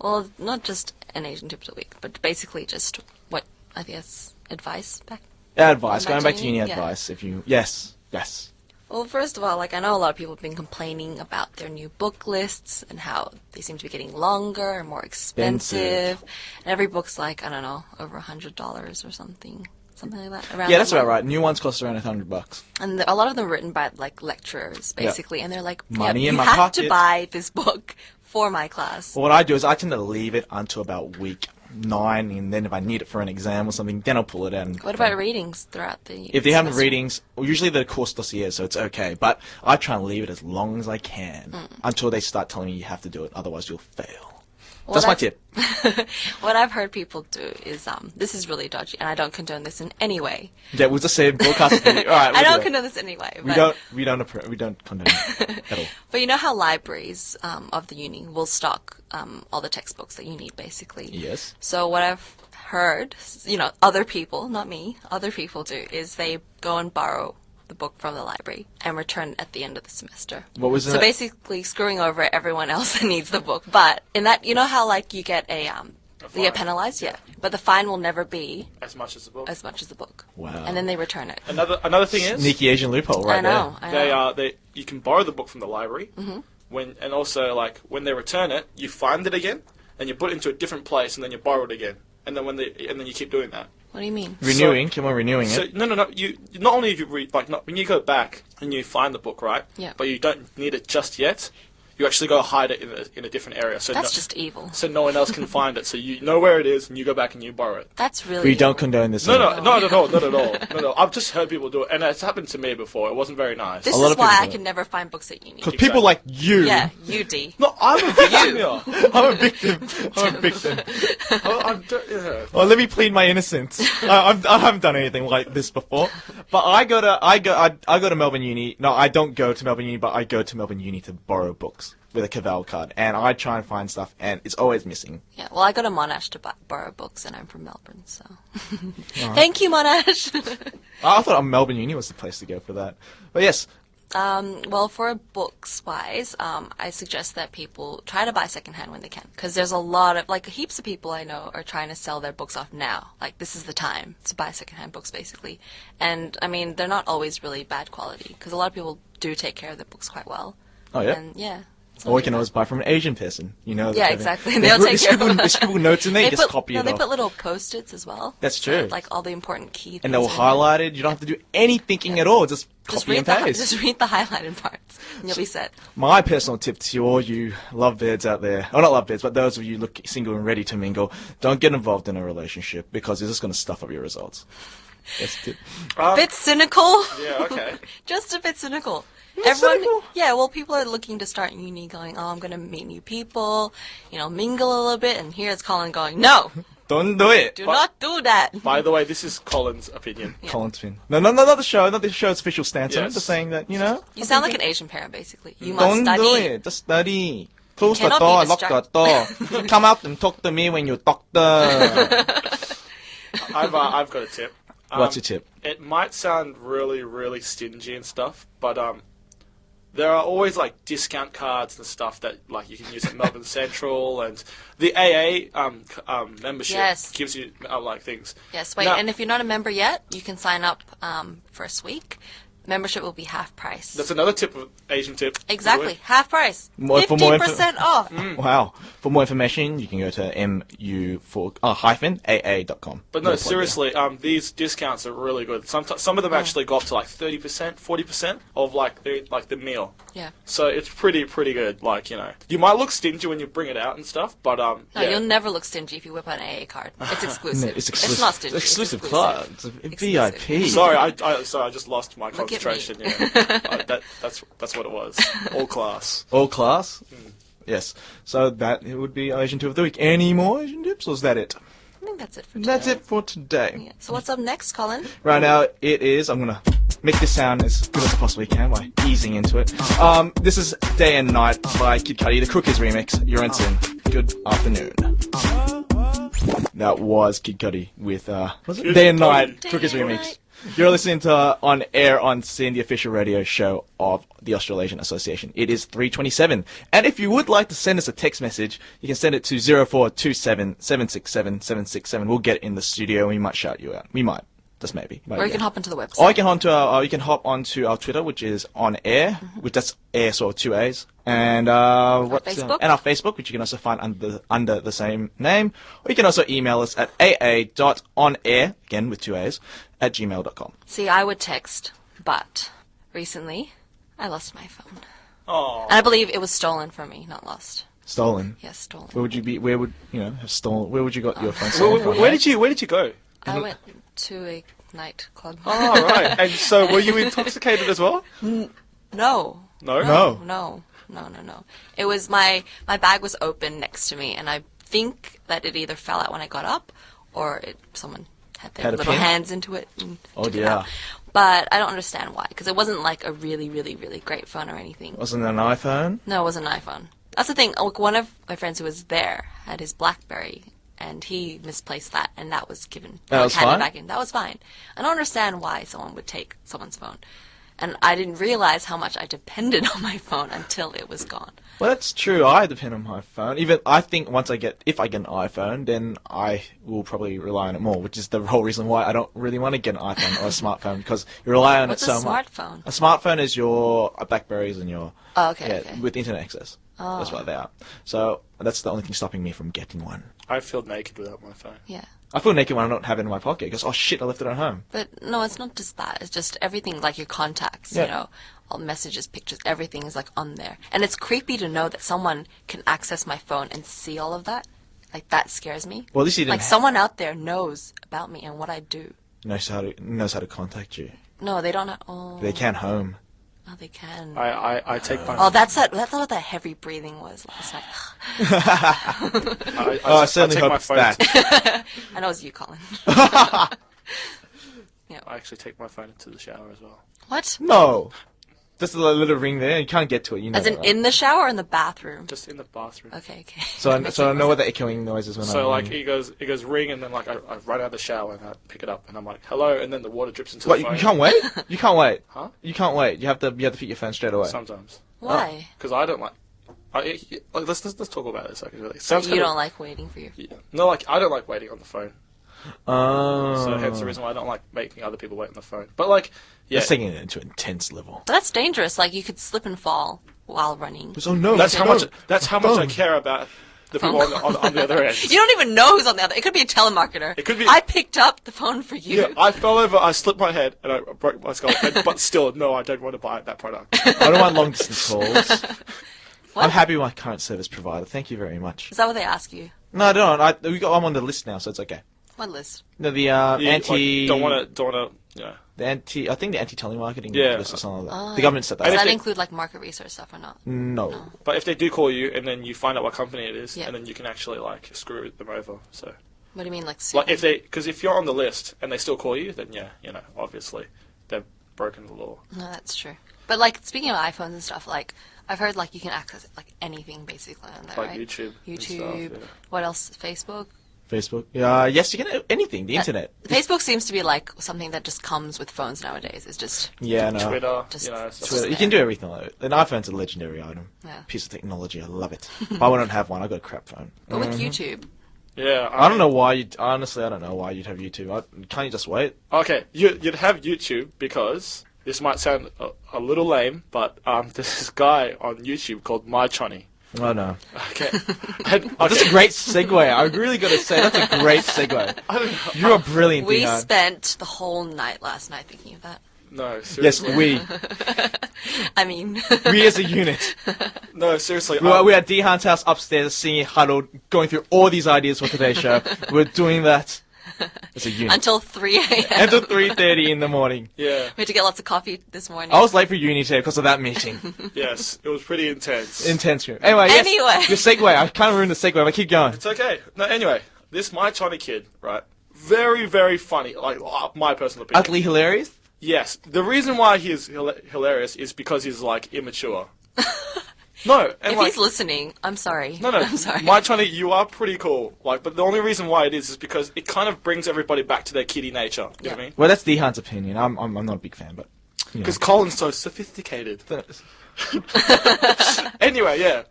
Well, not just an Asian tip of the week, but basically just what I guess advice back. Advice. Going back to uni, uni yeah. advice. If you yes. Well, first of all, like I know a lot of people have been complaining about their new book lists and how they seem to be getting longer and more expensive. And every book's like, I don't know, over $100 or something like that. Around Yeah, that's that about mark. right. New ones cost around $100. And a lot of them are written by like lecturers, basically, and they're like, Money yeah, in you my have pocket. to buy this book for my class. Well, what I do is I tend to leave it until about week 9, and then if I need it for an exam or something, then I'll pull it out. And What about readings throughout the if they have semester? readings, well, usually the course dossier, so it's okay. But I try and leave it as long as I can until they start telling me you have to do it, otherwise you'll fail. That's my tip. What I've heard people do is, this is really dodgy, and I don't condone this in any way. Yeah, we'll just say broadcast. All right, I don't do condone this in any way. We But, don't condone it at all. But you know how libraries of the uni will stock all the textbooks that you need, basically. Yes. So what I've heard, other people, not me, other people do is they go and borrow the book from the library and return at the end of the semester. What was So that? basically screwing over everyone else that needs the book. But in that, you know how like you get you get penalized, yeah. But the fine will never be As much as the book. as much as the book. Wow. And then they return it. Another thing is Sneaky Asian loophole right I know. they you can borrow the book from the library and also like when they return it, you find it again and you put it into a different place and then you borrow it again. And then then you keep doing that. What do you mean? there. Renewing, keep on renewing So it. no. You not only do you when you go back and you find the book, right? Yeah. But you don't need it just yet. You actually go hide it in a different area. So That's just evil. So no one else can find it. So you know where it is, and you go back and you borrow it. That's really We don't evil. condone this. No, at all. not at all, not at all. No. I've just heard people do it, and it's happened to me before. It wasn't very nice. This A lot is of people why do I it. can never find books at uni. Because people like you. Yeah, you D. No, I'm a victim here. I'm a victim. I'm a victim. Yeah. Well, let me plead my innocence. I haven't done anything like this before. But I go to Melbourne Uni. No, I don't go to Melbourne Uni, but I go to Melbourne Uni to borrow books with a Cavell card, and I try and find stuff, and it's always missing. Yeah, well, I go to Monash to borrow books, and I'm from Melbourne, so. Thank you, Monash. I thought Melbourne Uni was the place to go for that. But yes, Well, for books-wise, I suggest that people try to buy secondhand when they can, because there's a lot of, like, heaps of people I know are trying to sell their books off now. Like, this is the time to buy secondhand books, basically. And, I mean, they're not always really bad quality, because a lot of people do take care of their books quite well. oh yeah. And, yeah. it's Or not you can too always buy from an Asian person. You know. Yeah, that exactly. They, They'll take care of scribble, it. they scribble notes in there. You just copy it they off. put little post-its as well. That's So, true. like, all the important key things. And they're all are in there. highlighted. You don't have to do any thinking at all. Just copy and paste. Just read the highlighted parts, and you'll be set. My personal tip to all you lovebirds out there, or not lovebirds, but those of you look single and ready to mingle, don't get involved in a relationship because it's just going to stuff up your results. That's the tip. Bit cynical. Yeah. Okay. Just a bit cynical. cynical? Yeah, well, people are looking to start uni going, oh, I'm going to meet new people, mingle a little bit, and here it's Colin going, no, Don't do it. do not do that. By the way, this is Colin's opinion. Colin's fin. No, not the show. Not the show's official stance on it. Yes. Just saying that, You sound like an Asian parent, basically. You must Don't study. do it. Just study. Close the cannot be door. Lock the distracted. door. Come out and talk to me when you doctor. I've got a tip. What's your tip? It might sound really, really stingy and stuff, but there are always like discount cards and stuff that like you can use at Melbourne Central, and the AA membership Yes. gives you like things. Yes, wait, Now- and if you're not a member yet, you can sign up first week. Membership will be half price. That's another tip, Asian tip. Exactly, half price. For more 50% off. Wow. For more information, you can go to mu-aa.com. But no, seriously, these discounts are really good. Some of them actually go up to like 30%, 40% of like the meal. Yeah. So it's pretty good. Like, you might look stingy when you bring it out and stuff, but No, yeah. you'll never look stingy if you whip out an AA card. It's exclusive. No, it's exclusive. It's not stingy. It's exclusive it's club. It's a Exclusive. VIP. Sorry, I just lost my Look at me. concentration. Yeah, that's what it was. All class. All class? Yes. So that it would be Asian Tip of the Week. Any more Asian tips, or is that it? I think that's it for today. That's it for today. Yeah. So what's up next, Colin? Right now, it is. I'm gonna make this sound as good as I possibly can by easing into it. This is Day and Night by Kid Cudi, the Crookers remix. You're in sin. Good afternoon. That was Kid Cudi with was it Kid Day and Cudi. Night Day Crookers and remix. Night. You're listening to On Air on SYN, the official radio show of the Australasian Association. It is 3:27. And if you would like to send us a text message, you can send it to 0427 767 767. We'll get it in the studio and we might shout you out. We might. Just maybe. Or you can hop onto the website. Or you can hop onto our Twitter, which is On Air, which that's Air, so 2 A's. And Facebook? And our Facebook, which you can also find under the same name. Or you can also email us at aa.onair, again with 2 A's, at gmail.com. See, I would text, but recently I lost my phone. Oh. And I believe it was stolen from me, not lost. Stolen. Yes, stolen. Where would you have stolen? Where would you got your phone stolen from? Where did you go? I went to a nightclub. Oh, right. And so were you intoxicated as well? No. No? No. It was my bag was open next to me, and I think that it either fell out when I got up, or someone had their Had a little pin? hands into it. And Oh, took it dear. out. But I don't understand why, because it wasn't like a really, really, really great phone or anything. Wasn't it an iPhone? No, it wasn't an iPhone. That's the thing. Like, one of my friends who was there had his BlackBerry, and he misplaced that, and that was given. That was handed fine? back in. That was fine. I don't understand why someone would take someone's phone, and I didn't realize how much I depended on my phone until it was gone. Well, that's true. I depend on my phone. Even I think if I get an iPhone, then I will probably rely on it more, which is the whole reason why I don't really want to get an iPhone or a smartphone, because you rely on What's it so a much. smartphone? A smartphone is your Blackberries and your Oh, okay. with internet access. Oh. That's what they are. So that's the only thing stopping me from getting one. I feel naked without my phone. Yeah. I feel naked when I don't have it in my pocket because, oh shit, I left it at home. But no, it's not just that. It's just everything, like your contacts, Yeah. you know, all messages, pictures, everything is like on there. And it's creepy to know that someone can access my phone and see all of that. Like, that scares me. Well, at least you didn't Like, someone out there knows about me and what I do. knows how to contact you. No, they don't. Oh, They can home. oh, they can. I take my Oh, that's what that heavy breathing was last night. I certainly take hope my it's phone that. I know it's you, Colin. I actually take my phone into the shower as well. What? No. Just a little ring there. You can't get to it. You know As in that, right? in the shower or in the bathroom? Just in the bathroom. Okay. So Makes I sense. know what the echoing noise is when So I like it goes ring, and then like I run out of the shower and I pick it up and I'm like hello, and then the water drips into What, the phone. you can't wait? You can't wait. Huh? You can't wait. You have to pick your phone straight away. Sometimes Why? because I don't like. Let's talk about this. Like, really. You don't like waiting for your... Yeah. No, like I don't like waiting on the phone. Oh. So hence the reason why I don't like making other people wait on the phone. But like, yeah, That's taking it to an intense level. But that's dangerous. Like, you could slip and fall while running. Oh no. that's how no. much. That's how much I Phone. care about the people on the other end. You don't even know who's on the other... It could be a telemarketer. It could be- I picked up the phone for you. Yeah, I fell over, I slipped my head, and I broke my skull. But still, no, I don't want to buy that product. I don't want long distance calls. What? I'm happy with my current service provider. Thank you very much. Is that what they ask you? No, I don't. I'm on the list now, so it's okay. What list? No, the You, anti. Like, don't want to. Yeah. The anti. I think the anti-telemarketing Yeah. list or something like that. Oh. The government said that. Does if that they- include, like, market research stuff or not? No. But if they do call you, and then you find out what company it is, Yeah. and then you can actually like screw them over. So, What do you mean, like... like because if you're on the list and they still call you, then yeah, you know, obviously they've broken the law. No, that's true. But, like, speaking of iPhones and stuff, like, I've heard, like, you can access, like, anything, basically, on there, Like right? YouTube and YouTube. stuff, yeah. What else? Facebook? Facebook. Yes, you can anything. The internet. Facebook seems to be, like, something that just comes with phones nowadays. It's just... Yeah, no. Twitter, Just- you know, just- stuff Twitter. like You can do everything like it. An iPhone's a legendary item. Yeah. Piece of technology. I love it. But I wouldn't have one. I got a crap phone. But with YouTube... that. Yeah, I don't know why you'd... Honestly, I don't know why you'd have YouTube. Can't you just wait? Okay, you'd have YouTube because this might sound a little lame, but there's this guy on YouTube called My Chonny. Oh, no. Okay, and, That's a great segue. I really got to say, that's a great segue. I don't know. You're a brilliant We Dhehan. spent the whole night last night thinking of that. No, Yes, seriously. we. I mean... We as a unit. No, seriously. We're at Dhehan's house upstairs, singing huddled, going through all these ideas for today's show. We're doing that as a unit. Until 3 a.m. Until 3:30 in the morning. Yeah. We had to get lots of coffee this morning. I was late for uni today because of that meeting. Yes, it was pretty intense. Intense. Anyway, yes. Anyway. Your segue. I kind of ruined the segue, but keep going. It's okay. No, anyway, this My Chonny kid, right? Very, very funny. Like my personal opinion. Utterly hilarious. Yes. The reason why he's hilarious is because he's like immature. No, and If like, he's listening, I'm sorry. no, I'm sorry. my China, you are pretty cool. Like, but the only reason why it is because it kind of brings everybody back to their kiddie nature. You know what I mean? Well, that's Dhehan's opinion. I'm not a big fan, but you know. Because Colin's so sophisticated. Anyway, yeah.